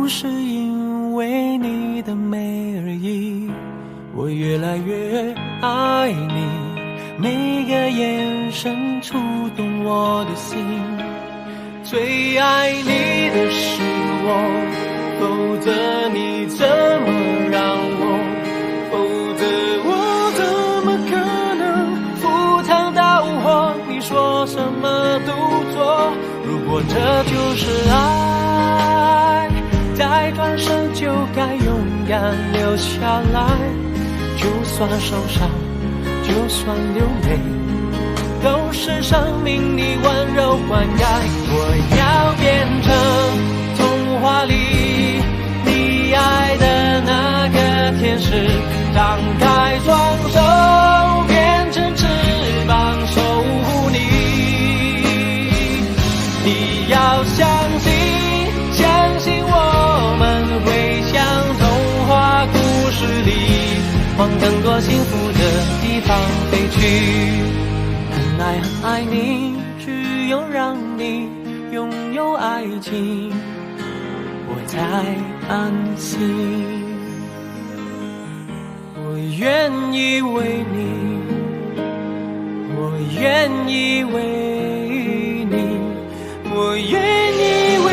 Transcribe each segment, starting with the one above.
不是因为你的美而已，我越来越爱你，每个眼神触动我的心。最爱你的是我，否则你怎么让我，否则我怎么可能赴汤蹈火，你说什么都做。如果这就是爱，再转身就该勇敢留下来，就算受伤，就算流泪，都是生命里温柔灌溉。我要变成童话里你爱的那个天使，张开双手变成翅膀守护你。你要相信，相信我们会像童话故事里往更多幸福的地方飞去。很爱很爱你，只有让你拥有爱情，我才安心。我愿意为你，我愿意为你，我愿意为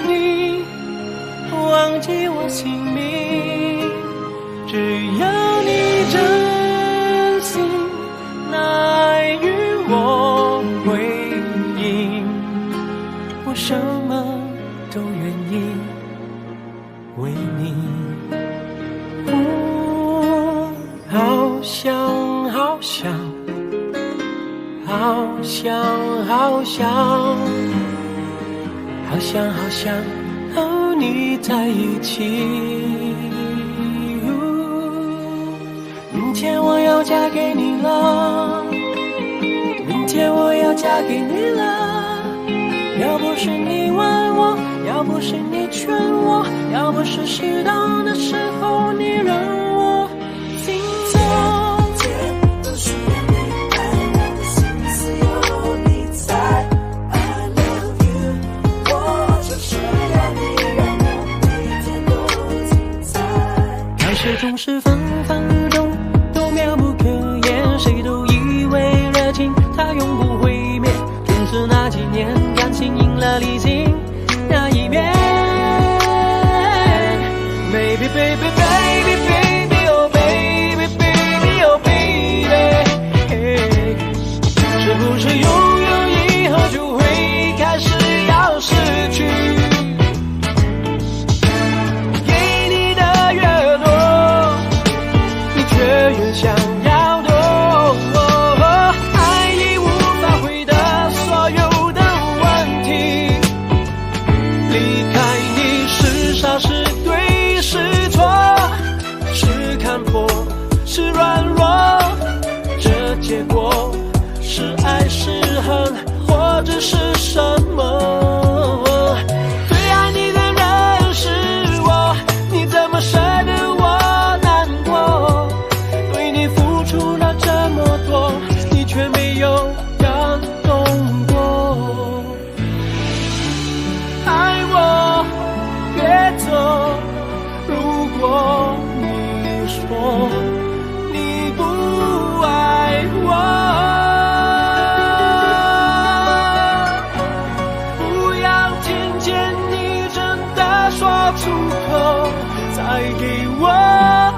你忘记我姓名，只要你真心爱与我回应，我什么都愿意为你。好想好想好想好想好想好想和你在一起。明天我要嫁给你了，明天我要嫁给你了。要不是你问我，要不是你劝我，要不是适当的时候你让我心动。天都需要你爱，我的心思有你在。I love you， 我就是要你，让我每天都精彩。开始总是分分钟都妙不可言，谁都以为热情它永不会灭，总是那几年感情赢了理性那一面。Baby baby baby baby oh baby baby oh baby， 是不是拥有以后就会开始要失去？给你的越多，你却越想要多。爱已无法回答所有的问题，离开你是傻是对是错，是看破是软弱，这结果是爱是恨或者是什么？最爱你的人是我，你怎么舍得我难过？对你付出了这么多，你却没有感动过。爱我别走，如果你说你不爱我，不要听见你真的说出口，再给我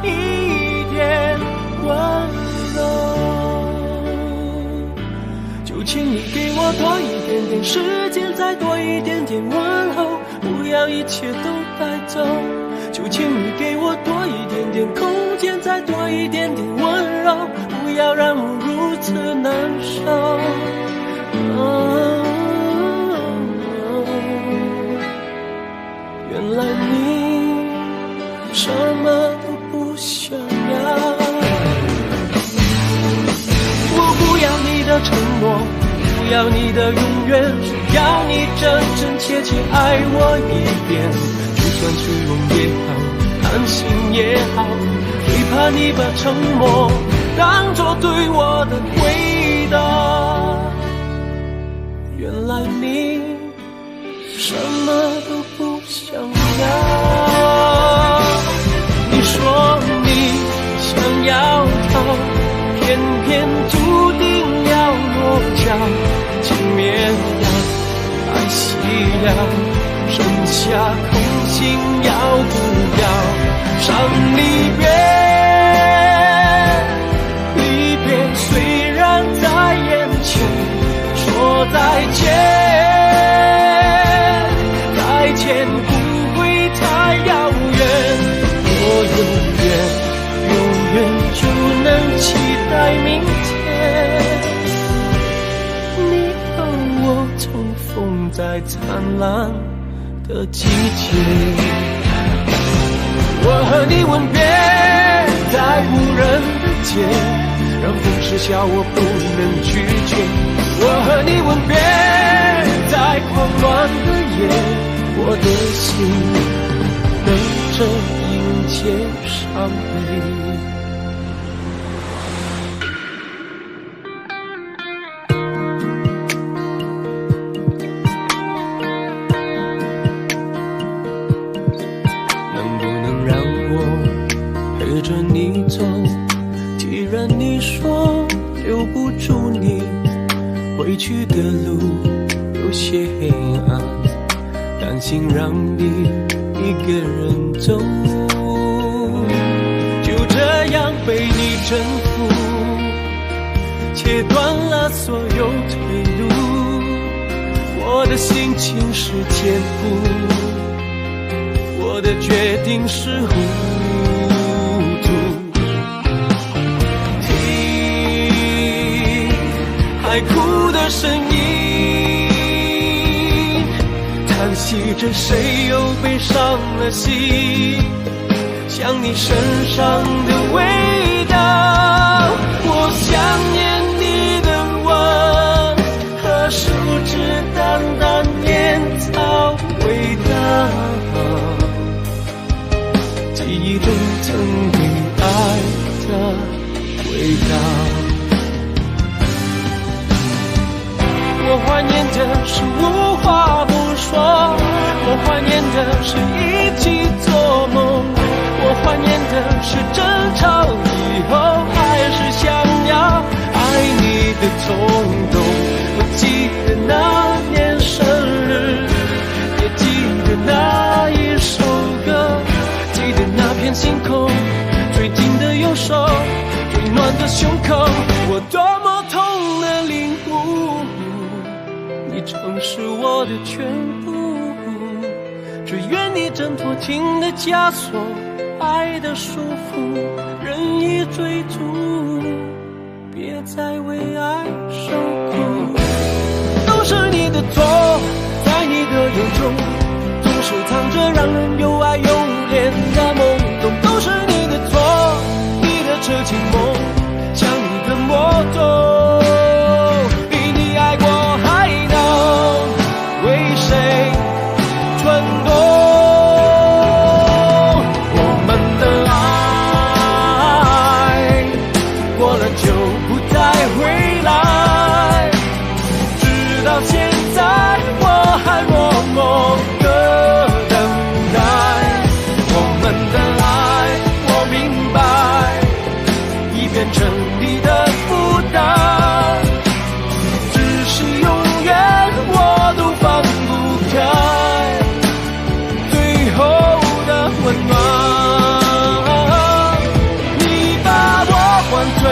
一点温柔。就请你给我多一点点时间，再多一点点问候，不要一切都带走。就请你给我多一点点空间，再多一点点温柔，不要让我如此难受。原来你什么都不想要，我不要你的承诺，不要你的永远，只要你真真切切爱我一遍。就算虚荣也好，贪心也好，最怕你把沉默当作对我的回答。原来你什么都不想要见面呀，爱惜呀，剩下空心要不要上离别？离别虽然在眼前，说再见，再见不会太遥远。我永远就能期待明天，你和我重逢在灿烂的季节。我和你吻别在无人的街，让风痴笑我不能拒绝。我和你吻别在狂乱的夜，我的心等着迎接伤悲。能不能让我陪着你走？既然你说留不住你，回去的路有些黑暗，担心让你一个人走，就这样被你征服，切断了所有退路。我的心情是坚固，我的决定是糊涂。听海哭的声音，叹息着谁又被伤了心，想你身上的味道，我想念你的吻和手指淡淡烟草味道，记忆中曾与爱的味道。我怀念的是无话不说，我怀念的是一起做梦，我怀念的是争吵以后还是想要爱你的冲动。我记得那年生日，也记得那一首歌，记得那片星空，最紧的右手，最暖的胸口，我多么痛的领悟，你曾是我的全部。只愿你挣脱情的枷锁，爱的束缚，任意追逐，别再为爱受苦。都是你的错，在你的眼中总是藏着让人又爱又怜的懵懂。都是你的错，你的痴情梦像一个魔咒，比你爱过还能为谁转动。我们的爱过了就不再回来，直到现在我还默默的等待。我们的爱我明白已变成你的负担，只是永远我都放不开最后的温暖。你把我灌醉，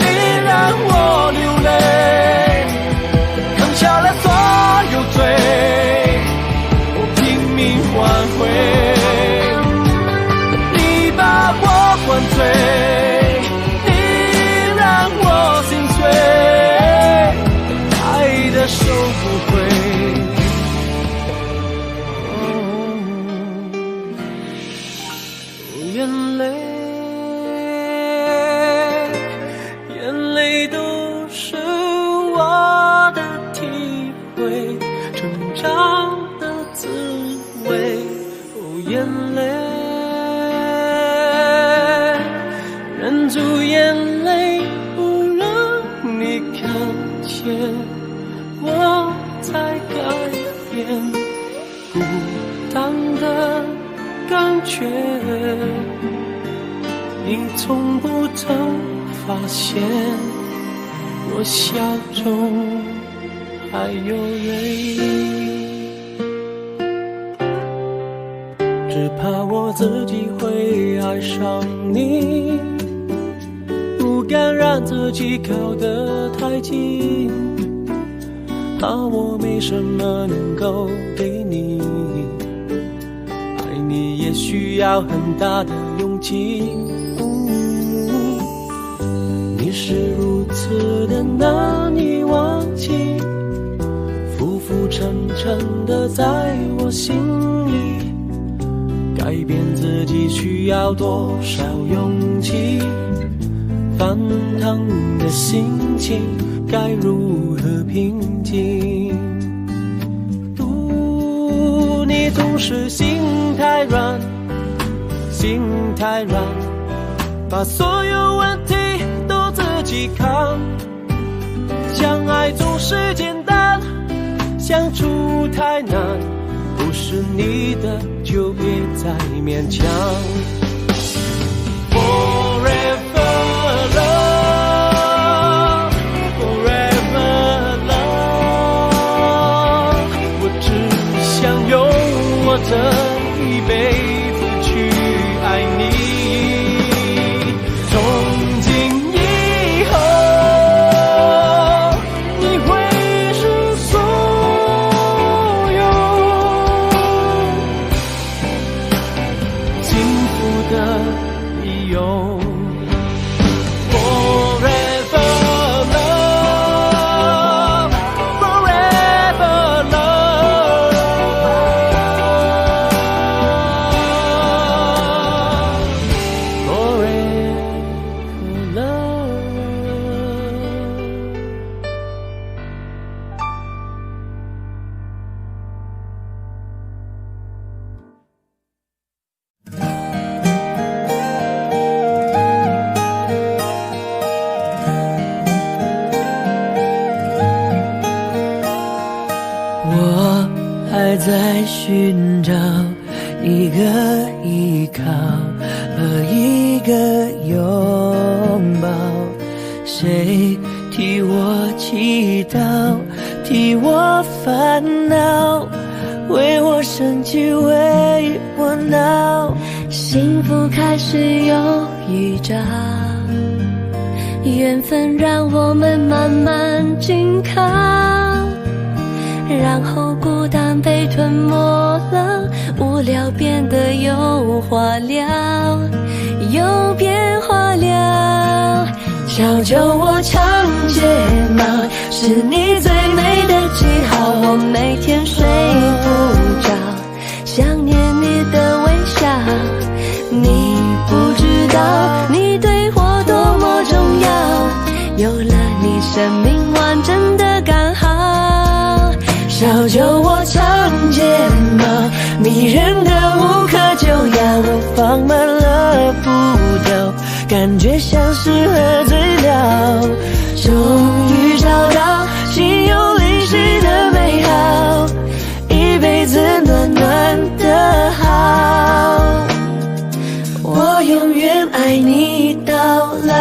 你让我流泪，扛下了所有罪，我拼命挽回。你把我灌醉，你让我心碎，爱的收不回。眼泪，眼泪都是我的体会，成长的滋味。眼泪，忍住眼泪，不让你看见，我才改变孤单的感觉。你从不曾发现，我笑中还有泪，只怕我自己会爱上你，不敢让自己靠得太近，怕我没什么能够给你，爱你也需要很大的勇气。你是如此的难以忘记，浮浮沉沉的在我心里，改变自己需要多少勇气？翻腾的心情该如何平静？你总是心太软，心太软，把所有问题都自己扛。相爱总是简单，相处太难，不是你的就别再勉强。Forever love, forever love， 我只想用我这一辈子去爱你。从今以后，你会是所有幸福的理由。Forever love, forever love, forever love。我还在寻找一个依靠和一个拥抱，谁替我祈祷，替我烦恼，为我生气，为我闹。幸福开始有预兆，缘分让我们慢慢紧靠，然后孤单被吞没了，无聊变得有话聊，有变化了。小酒窝长睫毛是你最美的记号，我每天睡不着，想念你的微笑。你不知道你对我多么重要，有了你生命完整的刚好。小酒窝长睫毛迷人的无可救药，我放慢了步调，感觉像是喝醉了。终于找到心有灵犀的美好，一辈子暖暖的好，我永远爱你到老。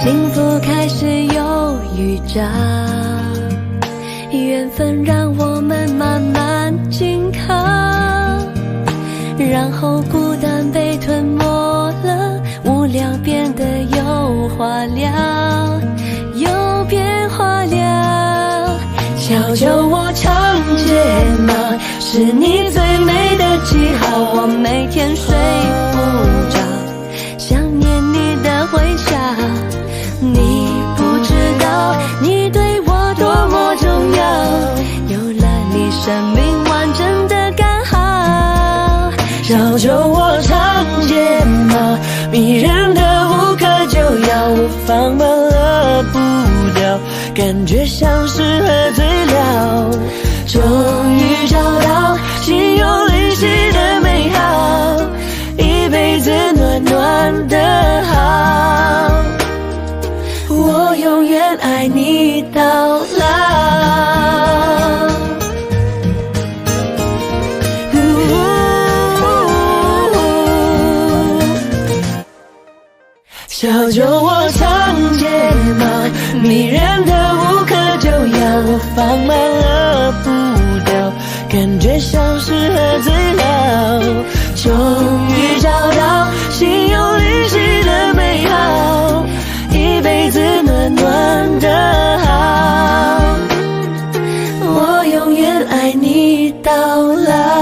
幸福开始有预兆，缘分让我们慢慢紧靠，然后孤单被吞没了，无聊变得有话聊，有变化了。小酒窝长睫毛是你最美的记号，我每天睡不着，想念你的微笑。你不知道你对我多么重要，有了你生命完整的刚好。小酒窝长睫毛迷人的无可救药，我放慢了步调，感觉像是喝醉了。终于找到心有灵犀的美好，一辈子暖暖的好，我永远爱你到老。小酒窝长睫毛，迷人的无可救药，我放慢了步调，感觉像是喝醉了。终于找到心有灵犀的美好，一辈子暖暖的好，我永远爱你到老。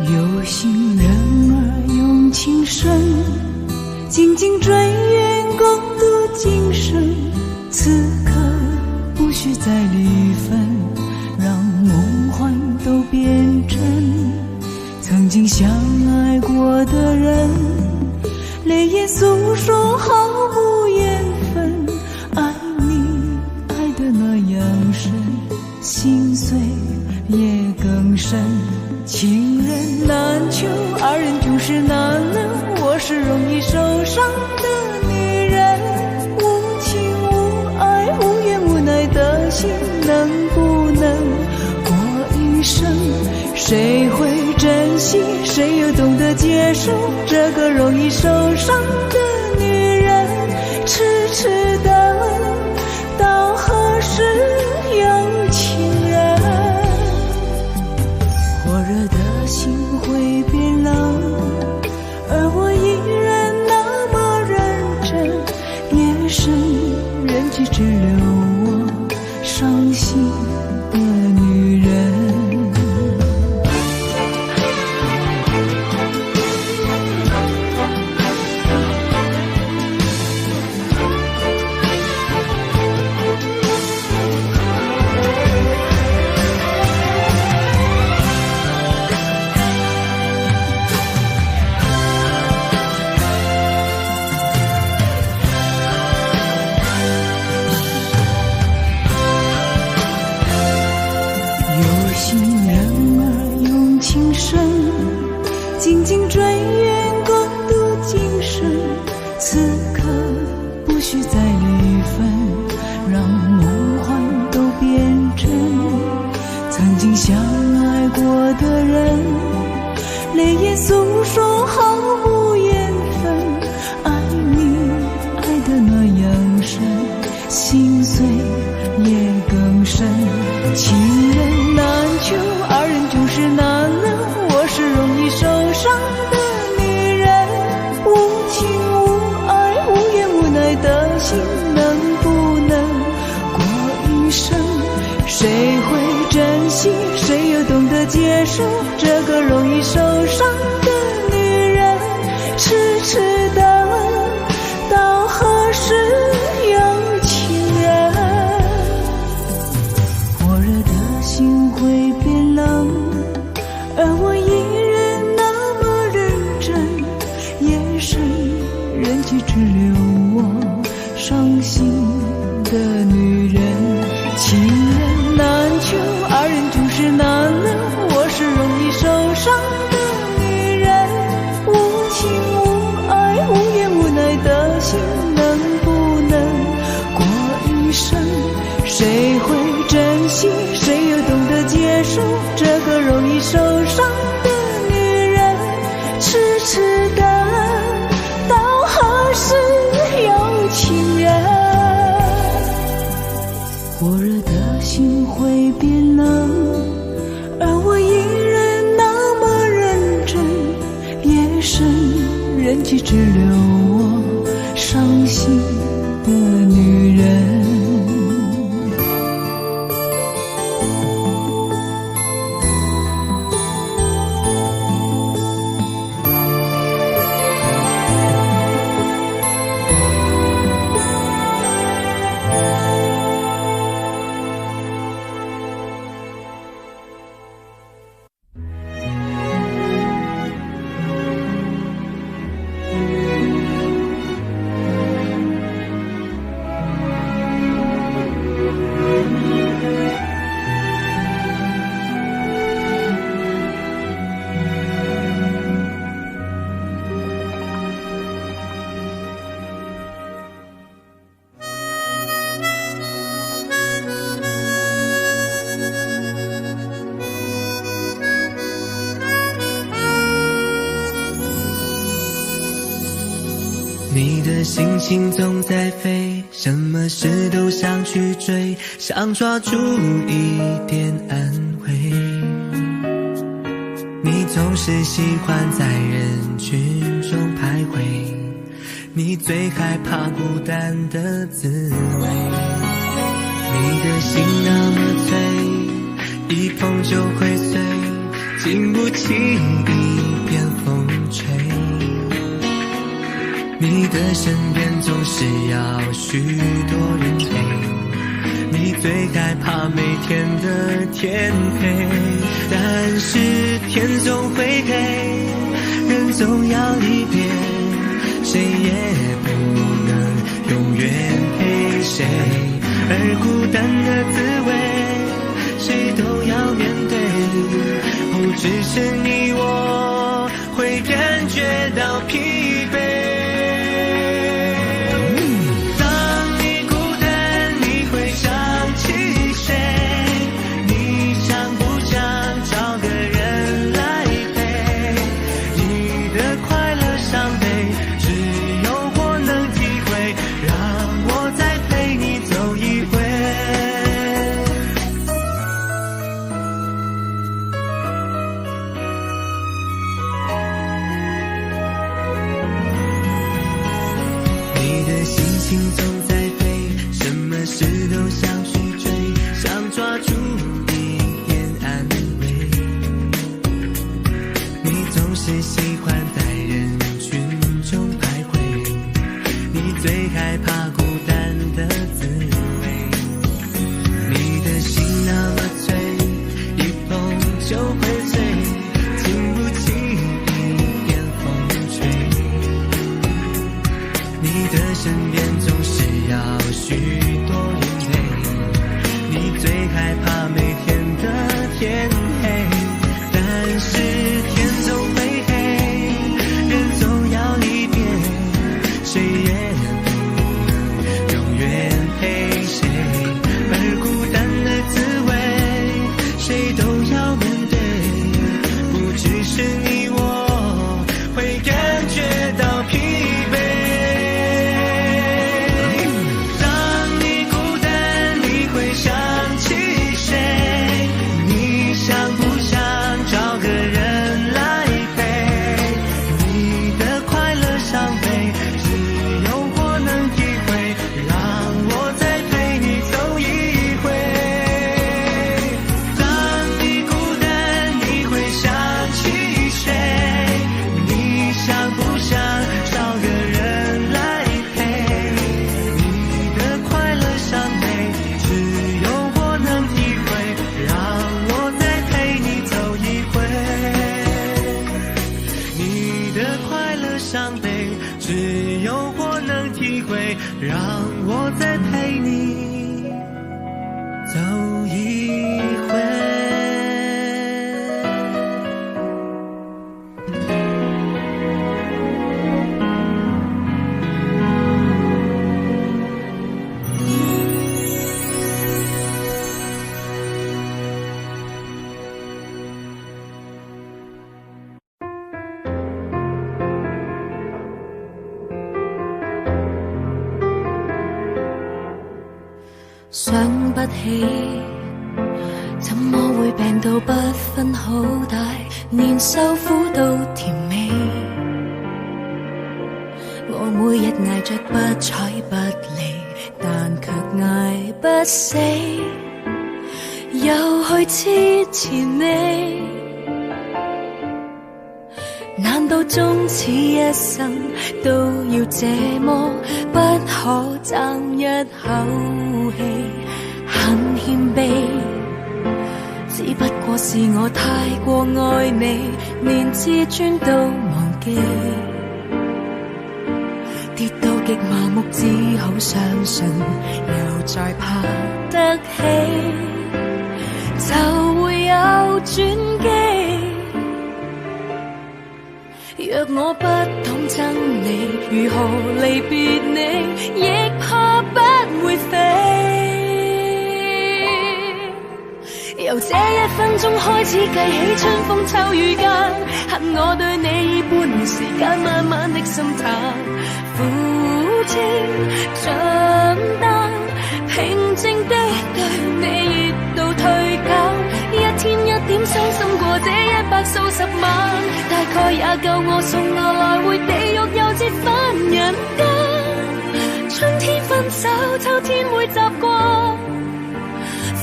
有心人儿用情深，紧紧追远共度今生。此刻不需再离分，让梦幻都变真。曾经相爱过的人，泪眼诉说毫无缘分。爱你爱得那样深，心碎也更深。情人难求，二人总是难能。我是容易受伤的女人，无情无爱，无怨无奈的心，能不能过一生？谁会珍惜？谁又懂得接受这个容易受伤的女人？痴痴的问，到何时有情人？火热的心会变冷，而我依然那么认真。夜深人迹只留我伤心的女人。紧紧追远共度今生，此刻不需再离分，让梦幻都变真。曾经相爱过的人，泪眼诉说毫无缘分。爱你爱得那样深，心碎也更深。情人难求，二人总是难能。我是容易受伤的女人，无情无爱，无怨无奈的心，能不能过一生？谁会珍惜？谁又懂得接受这个容易受伤的女人？痴痴的问，到何时有情人？火热的心会变冷，而我依然那么认真。夜深人迹只留我伤心的女人。情人难求，二人总是难能。我是容易受伤的女人，无情无爱，无怨无奈的心，能不能过一生？谁会珍惜？谁又懂得接受这个容易受伤的女人？痴痴的到何时有情人？火热的心会变冷，而我依然那么认真。夜深人迹只留我伤心的女人。你的心情总在飞，什么事都想去追，想抓住一点安慰。你总是喜欢在人群中徘徊，你最害怕孤单的滋味。你的心那么脆，一碰就会碎，经不起一点风吹。你的身边总是要许多人陪，你最害怕每天的天黑。但是天总会黑，人总要离别，谁也不能永远陪谁。而孤单的滋味，谁都要面对，不只是你我会感觉到疲惫。心总在飞，什么事都想去追，想抓住一点安慰。你总是喜欢在人群中徘徊，你最害怕孤单的滋味。你的心那么脆，一碰就会碎，经不起一点风吹。你的身边总是要许多人陪，你最害怕每天的天黑。但是天总会黑，人总要离别，谁也不能永远陪谁。而孤单的滋味，谁都要面对，不只是你我会感觉到疲惫。让我再陪你走一回。想不起怎么会病到不分好歹，连受苦都甜美。我每日挨着不睬不理，但却挨不死，又去痴纏你。难道终此一生都要这么不可爭一口氣？很謙卑，只不過是我太過愛你，連自尊都忘記。跌到極麻木，只好相信，又再爬得起，就會有轉機。若我不懂憎你，如何離別你，亦怕不會飛。由這一分鐘開始計起，春風秋雨間，恨我對你以半年時間慢慢的心淡。苦情長大，平靜的對你熱度退減，一天一點傷心過這100數十萬，大概也夠我送我來回地獄又折返人間。春天分手，秋天會習慣，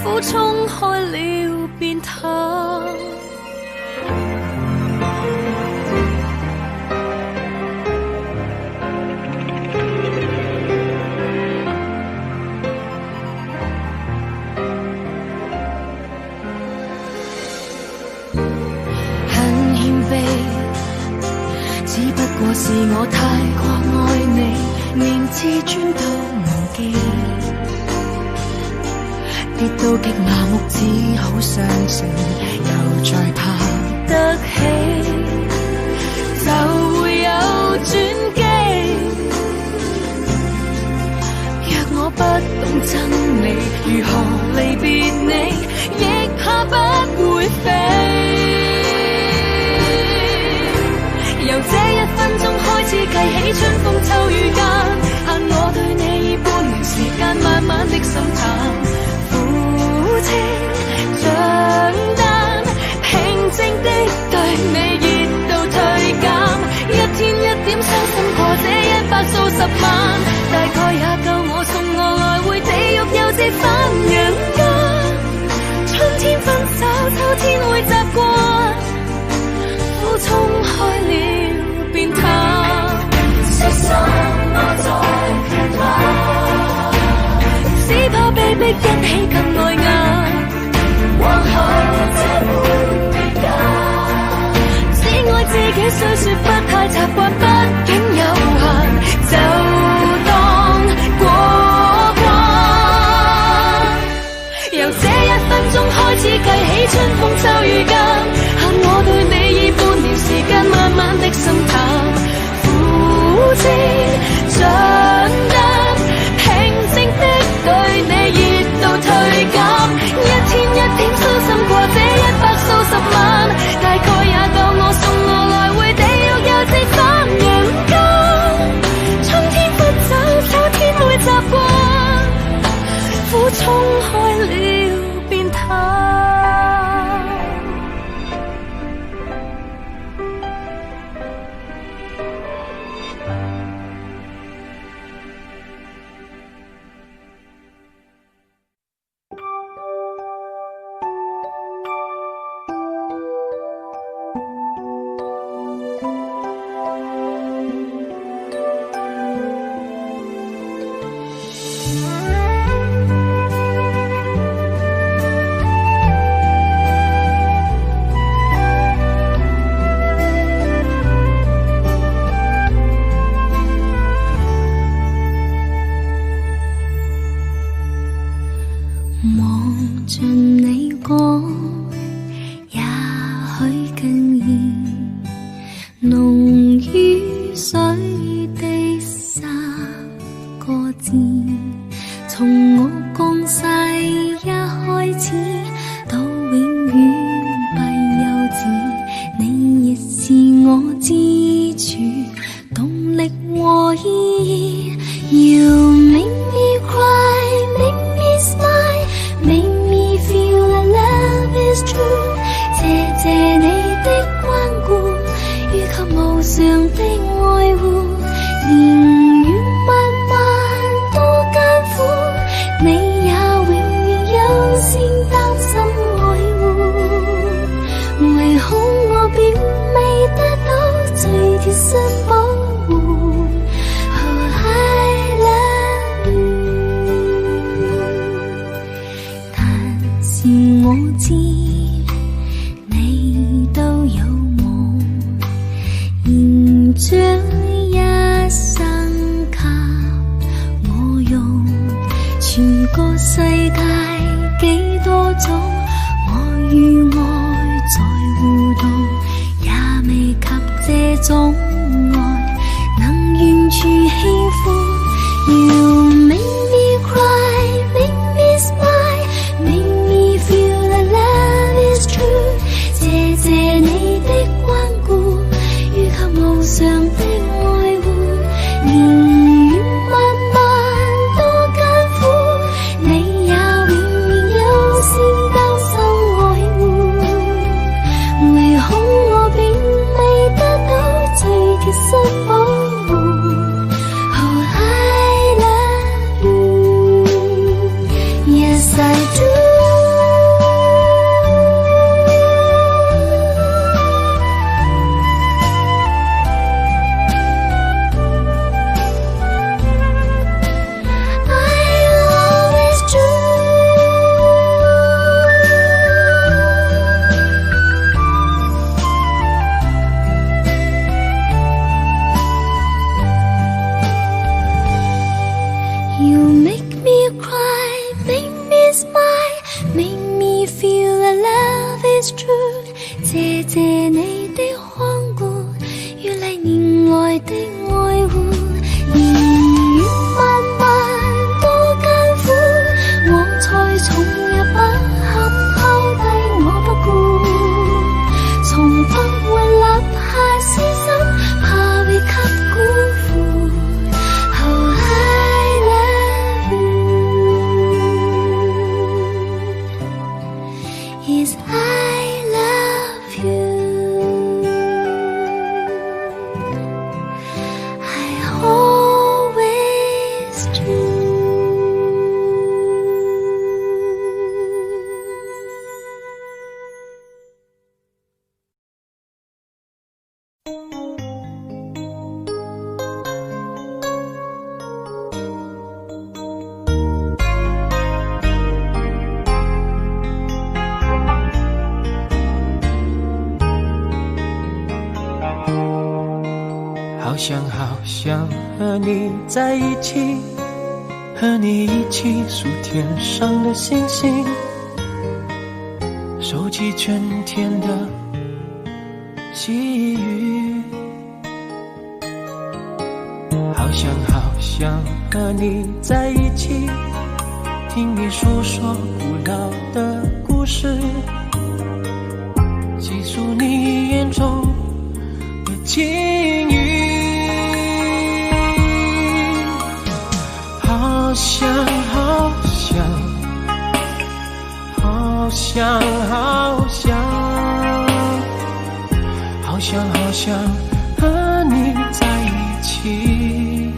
苦衝開了便淡。只不過是我太過愛你，連自尊都忘記，跌到極麻木，只好相信又再爬得起，就會有轉機。若我不懂真理，如何離別你，亦怕不會飛。由這1分鐘開始計起，春風秋雨間，限我對你以半年時間，慢慢的心淡，苦情長單，平靜的對你熱度退減，一天一點傷心過這100數十萬，大概也夠我送我來回地獄又折返人間。春天分手，秋天會習慣，苦衝開了便淡，是什麼在騙我？只怕被逼一起更礙眼，往後這沒別解。只愛自己，雖說不太習慣，畢竟有限，就當過關。由這1分鐘開始計起，春風秋雨間，限我對你以半年時間，慢慢的心淡，苦情長單，平靜的對你熱度退減，一天一點傷心過這100數十萬，大概也夠我送我來回地獄又折返人間。春天分手，秋天會習慣，苦衝開了便淡。謝謝你的關顧，預及無常的心保護。Oh, I love you. Yes, I do. You make me cry, make me smile, make me feel that love is true. 謝謝你的看顧，越嚟年來的愛護，年月漫漫多艱苦，我才從入不堪拋低我不顧，從不會立下私心，怕被給辜負。Yes, I love you. I always do. 好想好想和你在一起，和你一起数天上的星星，收集春天的细雨。好想好想和你在一起，听你诉说古老的故事，细数你眼中的情谊。好想好想好想好想好想好想和你在一起，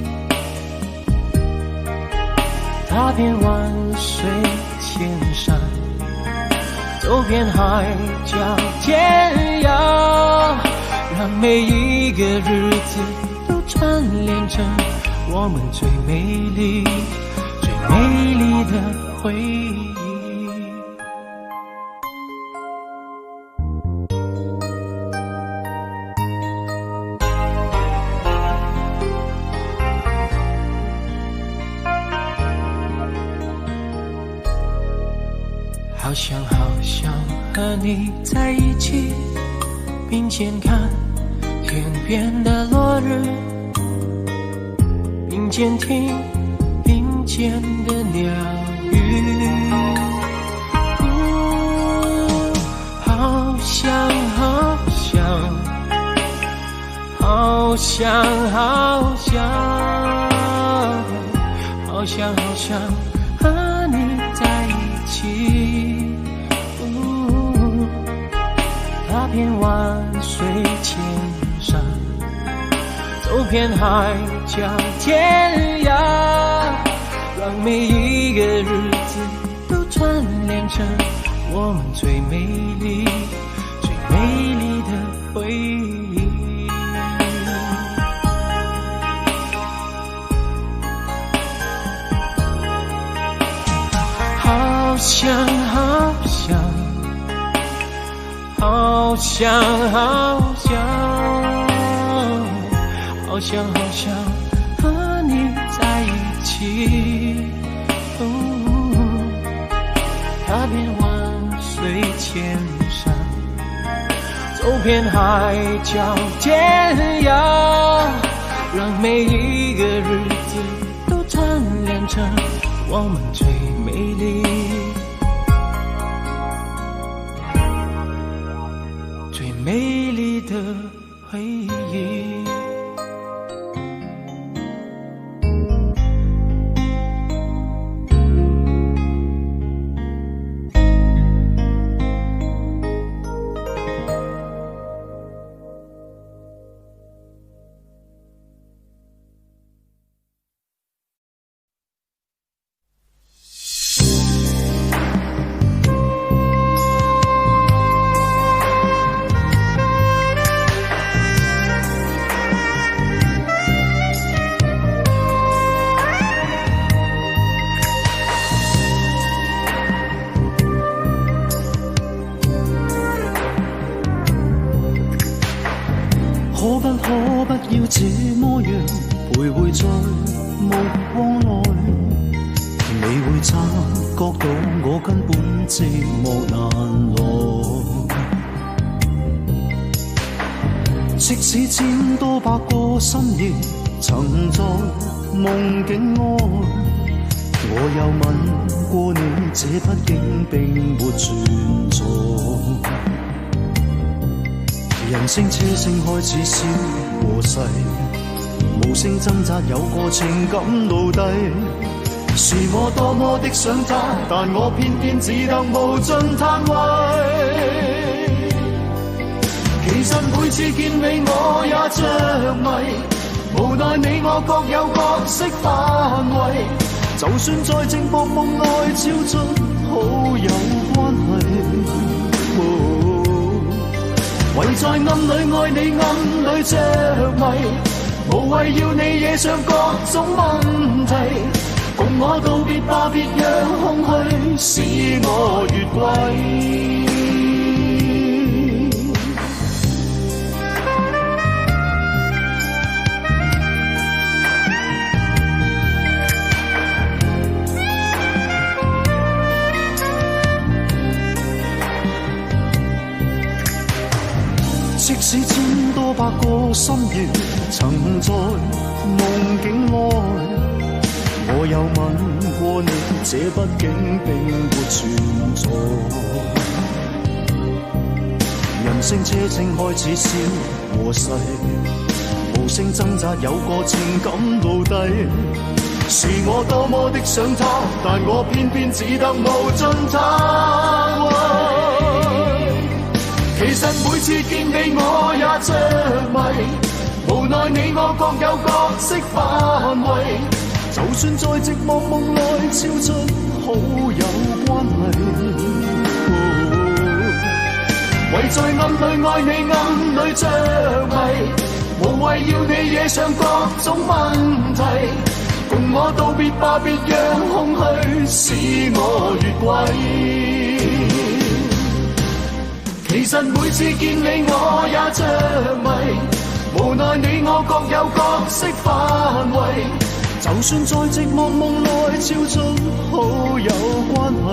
踏遍万水千山，走遍海角天涯，让每一个日子都串联成我们最美丽最美丽的回忆。好想好想和你在一起，并肩看天边的落日，并肩听林间的鸟语。好想好想好想好想好想好想和你在一起，踏遍万水千山，走遍海角天涯，让每一个日子都串联成我们最美丽最美丽的回忆。好想好想好想好想好想好想和你在一起，踏遍万水千山，走遍海角天涯，让每一个日子都串联成我们最美丽最美丽的回忆。徘徊在目光内，你会察觉到我根本寂寞难耐。即使千多百个深夜，曾在梦境外，我又吻过你，这毕竟并没存在。人声车声开始消和逝，无声挣扎有个情感奴隶。是我多么的想他，但我偏偏只得无尽叹谓。其實每次見你我也着迷，無奈你我各有角色範圍，就算在寂寞夢內超出好友關係，唯在暗裏愛你暗裏着迷，無謂要你惹上各種問題，共我道別吧，別讓空虛使我越軌。即使千多百個深夜，曾在夢境內，我又吻過你，這畢竟並沒存在。人聲車聲開始消和逝，無聲掙扎有個情感奴隸。是我多麼的想他，但我偏偏只得無盡嘆謂。其實每次見你我也着迷，無奈你我各有角色範圍，就算在寂寞夢內超出好友關係，唯在暗裏愛你暗裏着迷，無謂要你惹上各種問題，共我道別吧，別讓空虛使我越軌。其實每次見你我也着迷，無奈你我各有角色範圍，就算在寂寞夢內超出好友關係，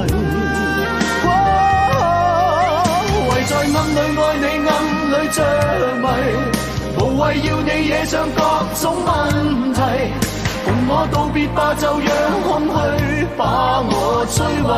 唯在暗裏愛你暗裏着迷，無謂要你惹上各種問題，共我道別吧，就讓空虛把我摧毀。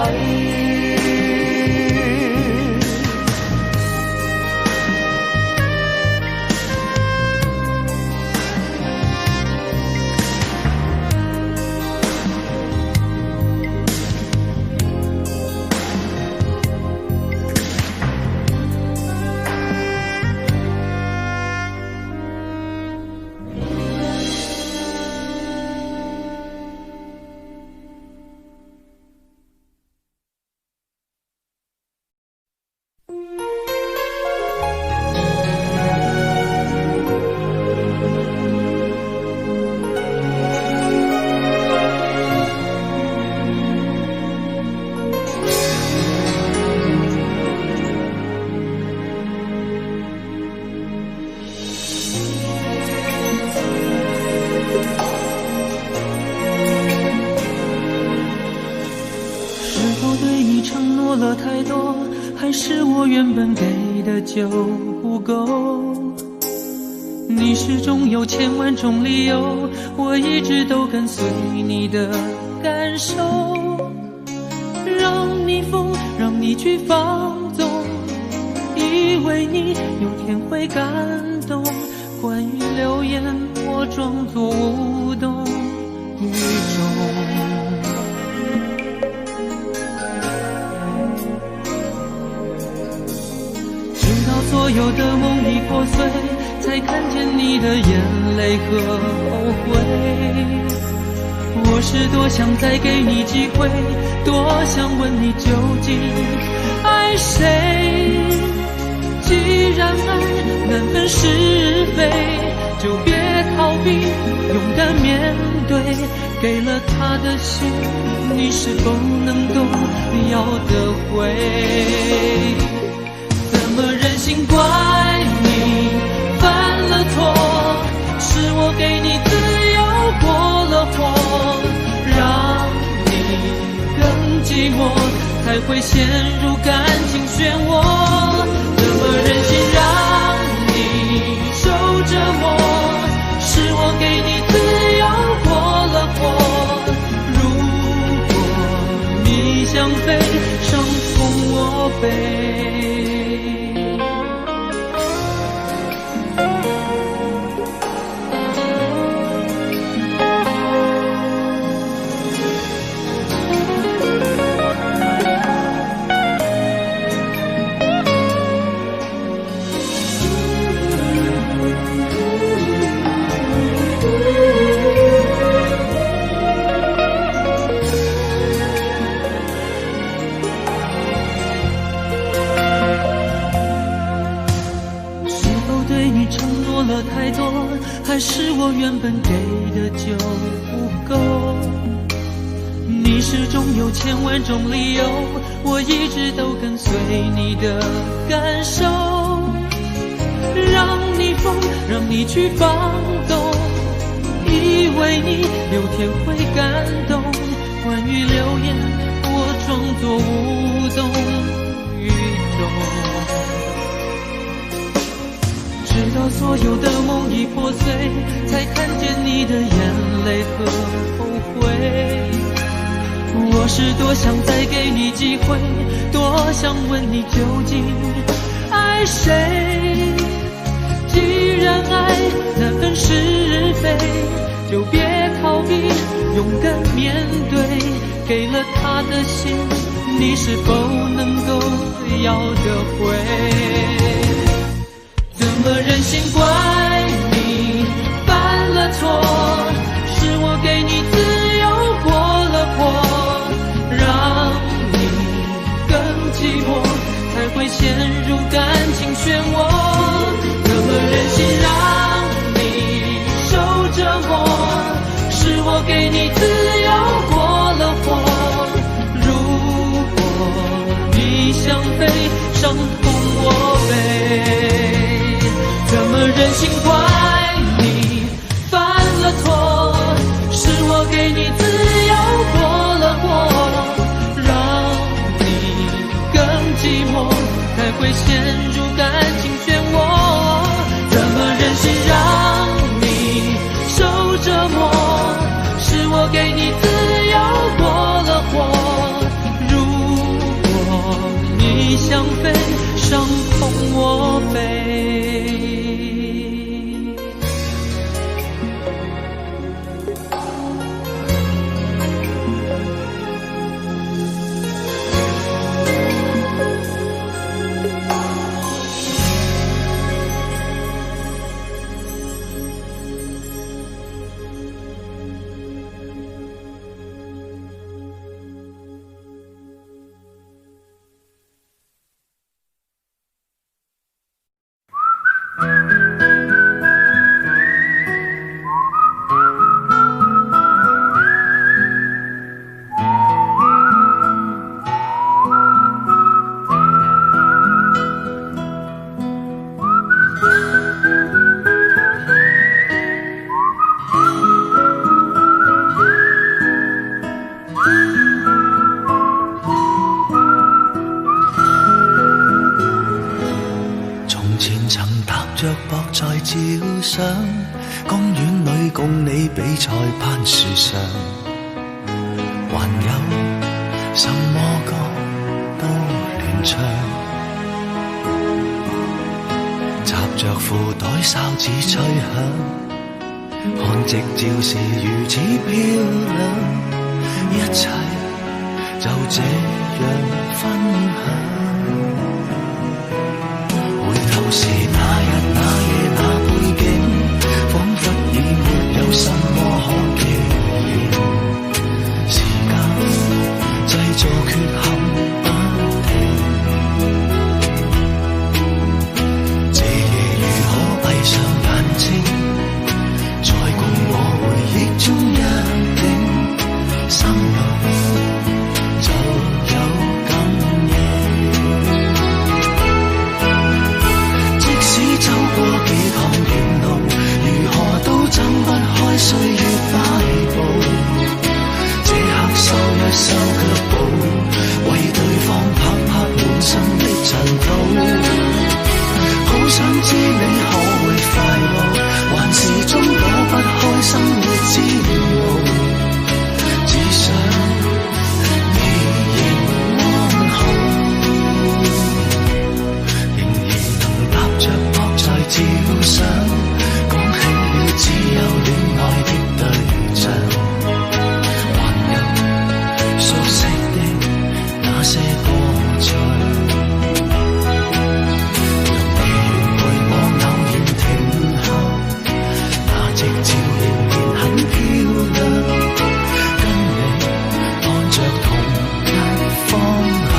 还是我原本给的就不够？你始终有千万种理由，我一直都跟随你的感受，让你疯，让你去放纵，以为你有天会感动。关于流言，我装作无动于衷。所有的梦已破碎，才看见你的眼泪和后悔。我是多想再给你机会，多想问你究竟爱谁。既然爱难分是非，就别逃避，勇敢面对。给了他的心，你是否能够要得回？怎么忍心怪你犯了错？是我给你自由才会陷入感情漩涡。怎么忍心让你受折磨？是我给你自由过了火。如果你想飞，伤痛我背。太多，还是我原本给的就不够？你始终有千万种理由，我一直都跟随你的感受，让你疯，让你去放纵，以为你有天会感动。关于流言，我装作无动于衷。直到所有的梦已破碎，才看见你的眼泪和后悔。我是多想再给你机会，多想问你究竟爱谁。既然爱难分是非，就别逃避，勇敢面对。给了他的心，你是否能够要得回？怎么忍心怪你犯了错？是我给你自由过了火，让你更寂寞，才会陷入感情漩涡。怎么忍心让你受折磨？是我给你自由过了火。如果你想飞，伤痛我背。怎么忍心怪你犯了错？是我给你自由过了火，让你更寂寞，才会陷入感情漩涡。怎么忍心让你受折磨？是我给你自由过了火。如果你想飞，伤痛我背。公園裏共你比賽攀樹上，還有什麼歌都亂唱，插着褲袋哨子吹響，看夕照是如此漂亮，一切就這樣分享。回頭時那日那夜那背景，彷彿已沒有什麼可記憶。時間製造缺陷不停，這夜如可閉上眼睛，在共我回憶中一定心裏就有感應。仍然很漂亮，跟你看着同一方向。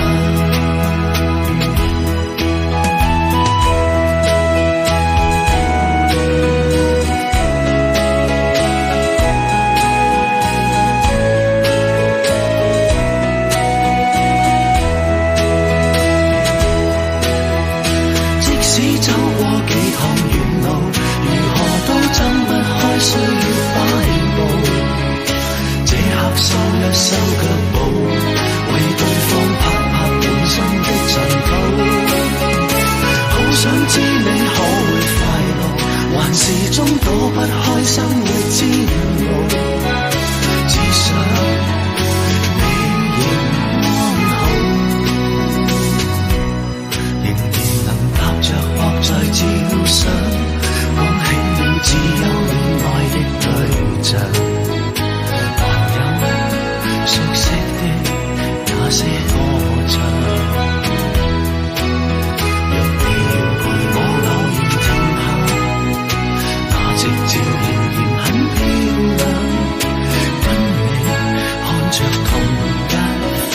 需要擺佈，這刻收一收腳步，為對方拍拍滿身的塵土。好想知你可會快樂，還是終躲不開生活煎熬。只想你仍安好，仍然能踏着膊在照相，講起了自由戀愛的對象，還有熟悉的那些歌唱。若你要陪我偶然停下，那夕照仍然很漂亮，跟你看着同一方向。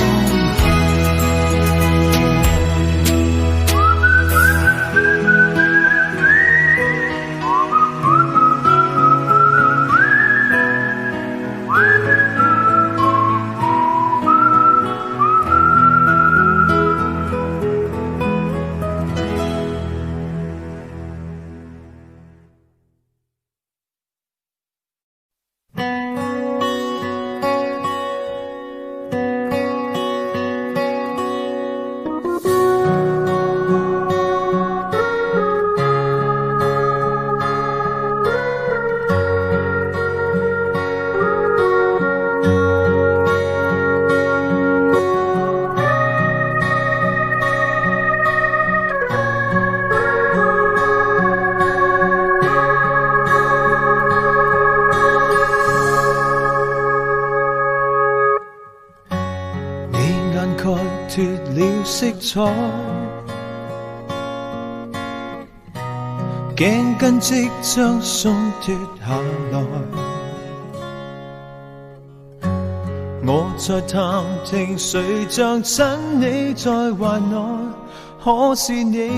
脱了色彩，頸巾即將鬆脱下來，我在探聽誰像親你在懷內，可是你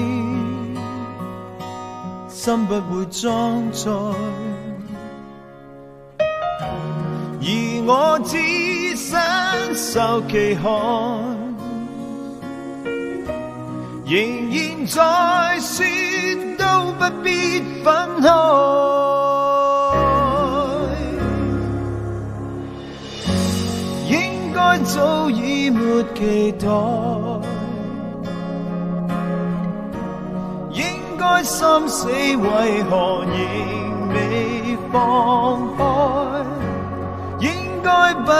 心不會裝載，而我只身受其害，仍然在說都不必分開，應該早已沒期待，應該心死為何仍未放開，應該不要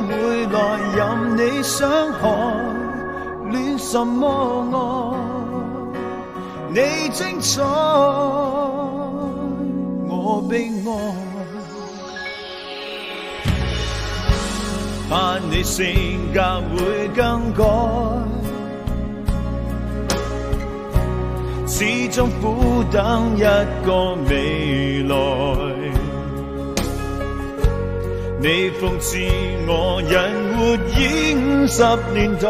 回來任你傷害，戀什麼愛？你精彩，我悲哀。盼你性格會更改，始終苦等一個未來。你諷刺我人活已50年代，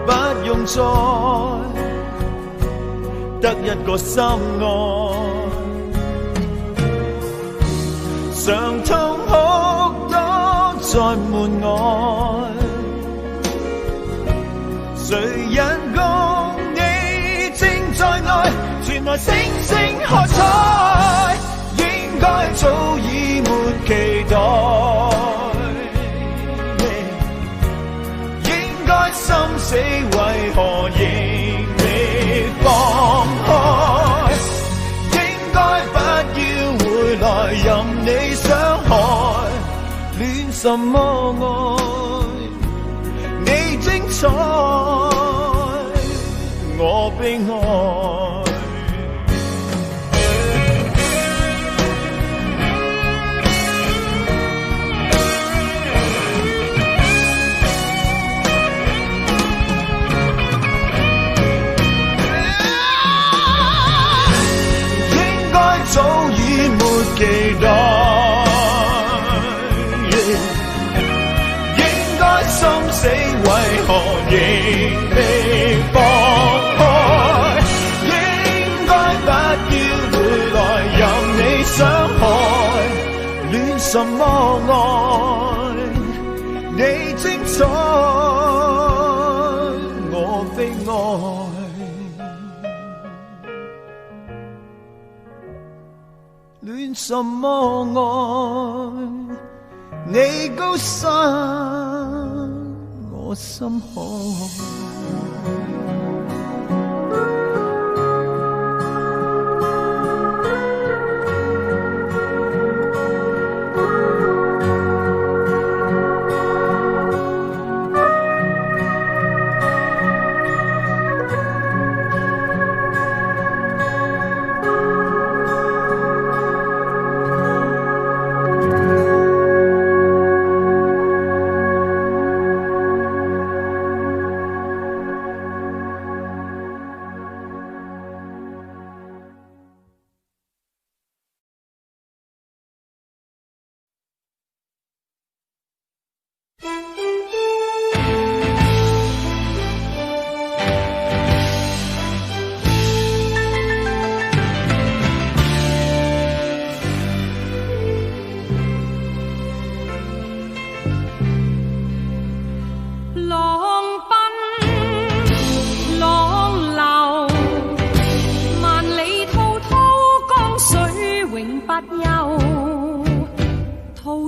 不用再得一個心愛，常痛哭都在門外，誰人共你正在內，傳來星星喝彩，應該早已沒期待，應該心死為何仍未放開，應該不要回來任你傷害，戀什麼愛？你精彩，我悲哀。早已沒期待，戀什麼愛？你精彩，我非愛。戀什麼愛？你高山，我深海。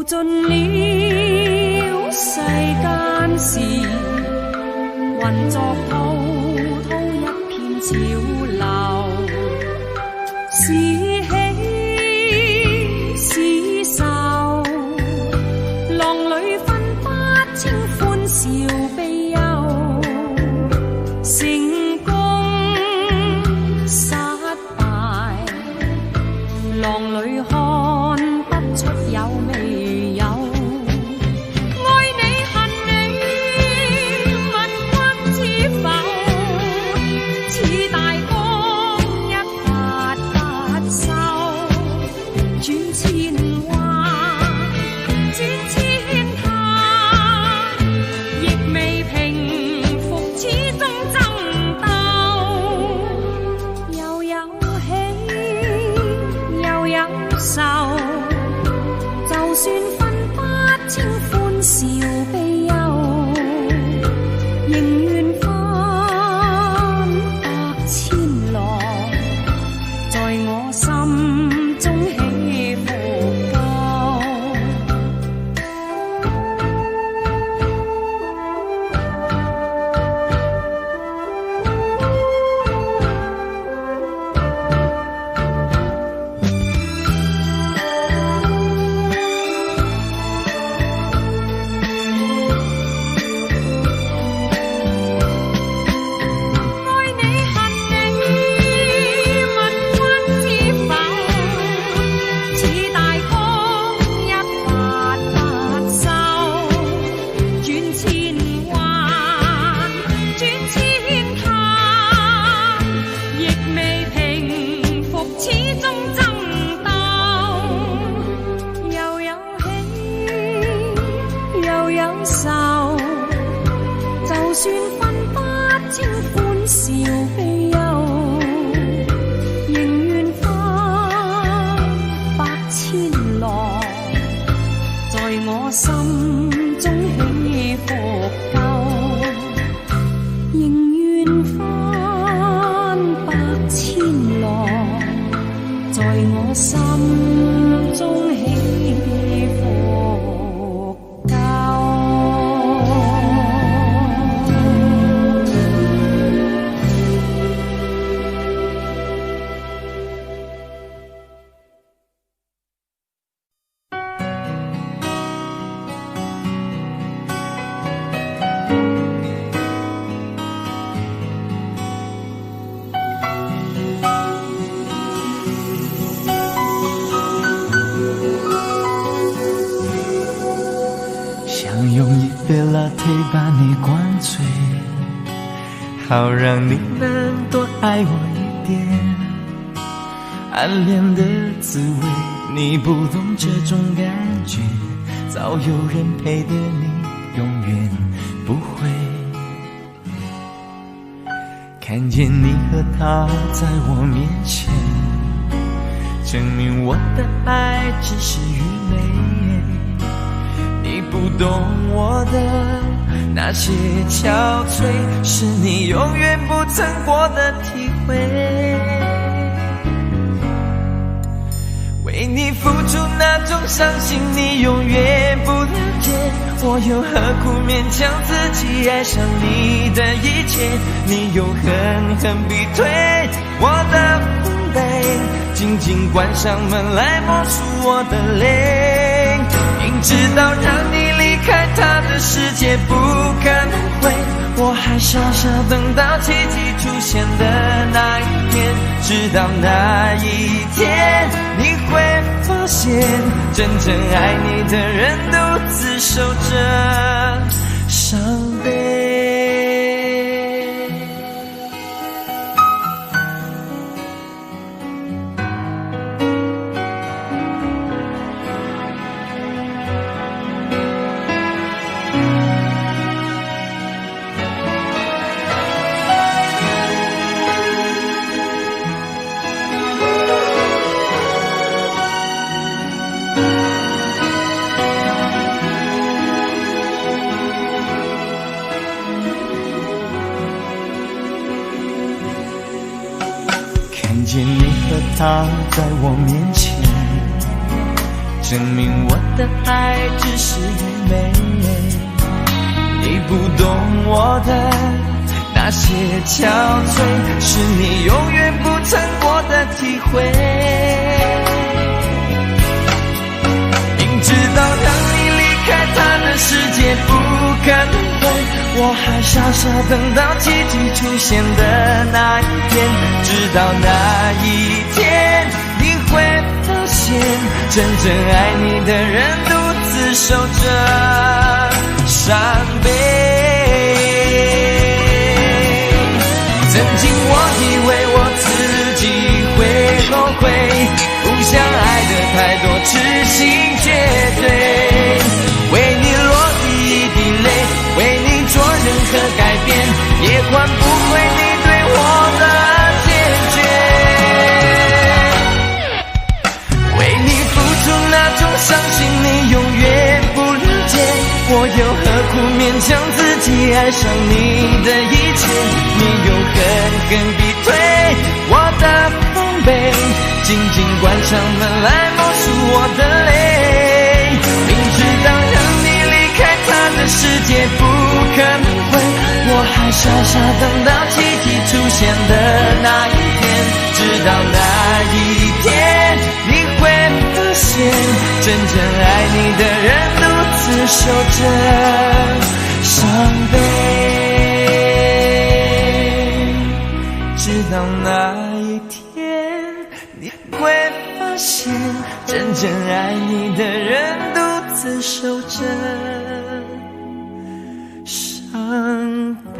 盡了世間事，混作滔滔一片潮流，是喜是愁，浪裏分不清歡笑悲憂，成功失敗，浪裏看不出有味。就算分不清歡笑悲憂，仍願翻百千浪，在我心中起伏夠。就算分不清歡笑悲憂，仍願翻百千浪，在我心中起伏夠，仍願翻百千浪，在我心中起伏夠。用一杯 latte 把你灌醉，好让你能多爱我一点。暗恋的滋味，你不懂这种感觉，早有人陪的你永远不会。看见你和他在我面前，证明我的爱只是愚昧。你不懂我的那些憔悴，是你永远不曾过的体会。为你付出那种伤心，你永远不了解，我又何苦勉强自己爱上你的一切？你又狠狠逼退我的防备，紧紧关上门来默数我的泪。明知道让你离开他的世界不可能会，我还傻傻等到奇迹出现的那一天，直到那一天你会发现，真正爱你的人独自守着伤悲。看见你和他在我面前，证明我的爱只是愚昧。你不懂我的那些憔悴，是你永远不曾过的体会。明知道让你离开他的世界不可能会，我还傻傻等到奇迹出现的那一天，直到那一天你会发现，真正爱你的人独自守着伤悲。曾经我以为我自己会后悔，不想爱的太多，痴心绝对，为你落第一滴泪，为你做任何改变，也换不回你对我的坚决。为你付出那种伤心，你永远不了解，我又何苦勉强自己爱上你的一切？你又狠狠逼退我的防备，紧紧关上门来默数我的泪。明知道让你离开他的世界不可能会，我还傻傻等到奇迹出现的那一天，直到那一天你会发现，真正爱你的人独自守着伤悲。直到那一天你会发现，真正爱你的人独自守着伤悲。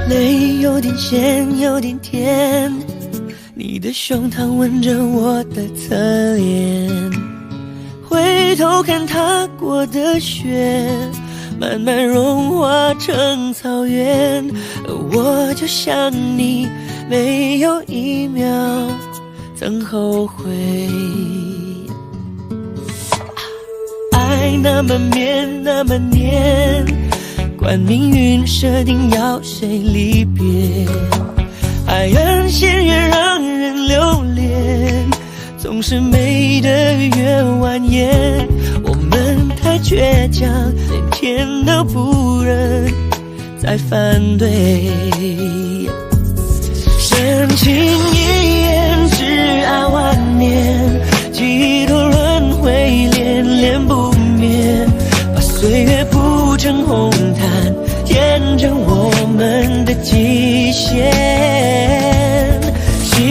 泪有点咸，有点甜，你的胸膛吻着我的侧脸，回头看踏过的雪，慢慢融化成草原，我就像你，没有一秒曾后悔。爱那么绵，那么黏，管命运设定要谁离别，爱越陷越让人留恋，总是美得越蜿蜒。我们太倔强，连天都不忍再反对。深情一眼，挚爱万年，几多轮回恋恋不灭，把岁月铺成红毯，填成我们的极限。心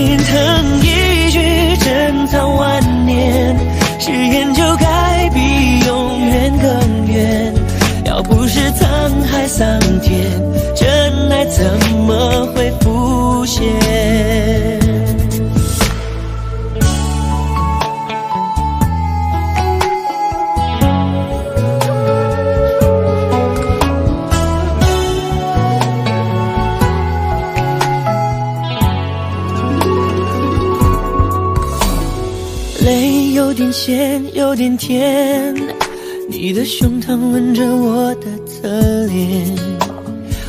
有点咸，有点甜，你的胸膛吻着我的侧脸，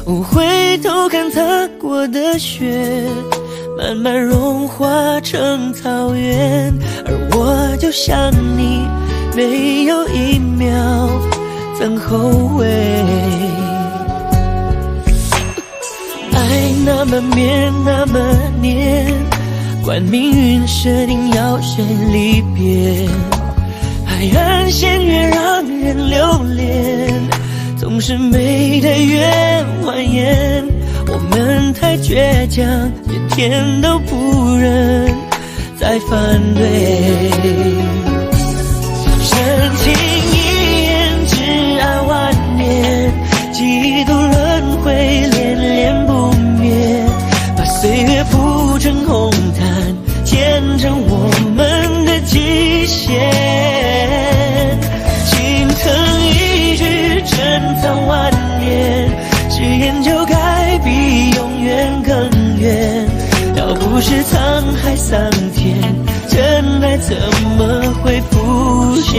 我回头看踏过的雪，慢慢融化成草原，而我就像你，没有一秒曾后悔。爱那么绵那么黏，管命运设定要谁离别，海岸线越让人留恋，总是美的越蜿蜒。我们太倔强，连天都不忍再反对。深情一眼，挚爱万年，几度轮回，恋恋不灭，把岁月铺成红毯，见证我们的极限。心疼一句，珍藏万年，誓言就该比永远更远。要不是沧海桑田，真爱怎么会浮现？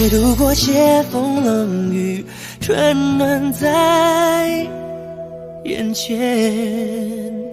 度过斜风冷雨，春暖在眼前。